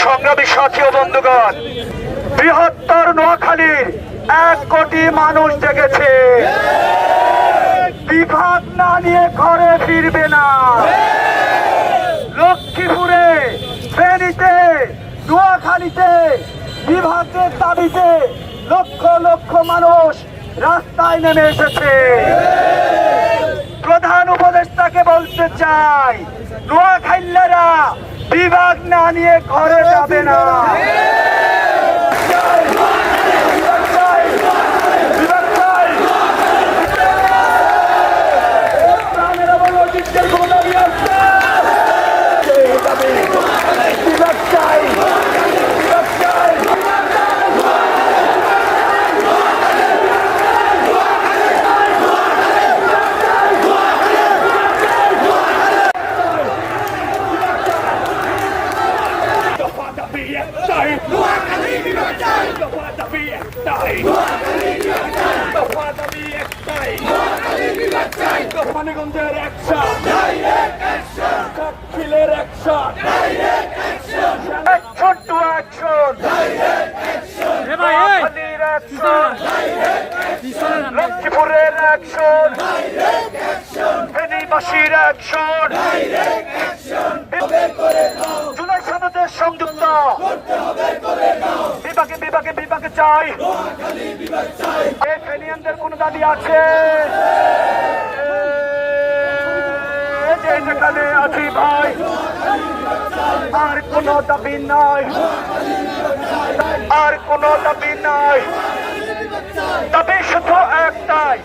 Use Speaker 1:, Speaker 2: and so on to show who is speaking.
Speaker 1: সংগ্রামী সাথী ও বন্ধুগণ, বৃহত্তর নোয়াখালীর 1 কোটি মানুষ জেগেছে। বিভাগ না নিয়ে ঘরে ফিরবে না। লক্ষ্মীপুরে, ফেনীতে, নোয়াখালীতে বিভাগের দাবিতে লক্ষ লক্ষ মানুষ রাস্তায় নেমে এসেছে। প্রধান উপদেষ্টাকে বলতে চাই, নোয়াখালীরা বিভাগ না নিয়ে ঘরে যাবে না। মানিকগঞ্জের অ্যাকশন, সাতক্ষীরের অ্যাকশন, ছোট্ট অ্যাকশন, নোয়াখালীর অ্যাকশন, লক্ষ্মীপুরের অ্যাকশন, ফেনীবাসীর অ্যাকশন, জুলাই সনদের সংযুক্ত বিভাগে বিভাগে বিভাগে চাই। এই ফেনীয়ানদের কোন দাবি আছে? যেখানে আছি ভাই, আর কোন দাবি নাই, আর কোন দাবি নাই। তবে শুধু একটাই,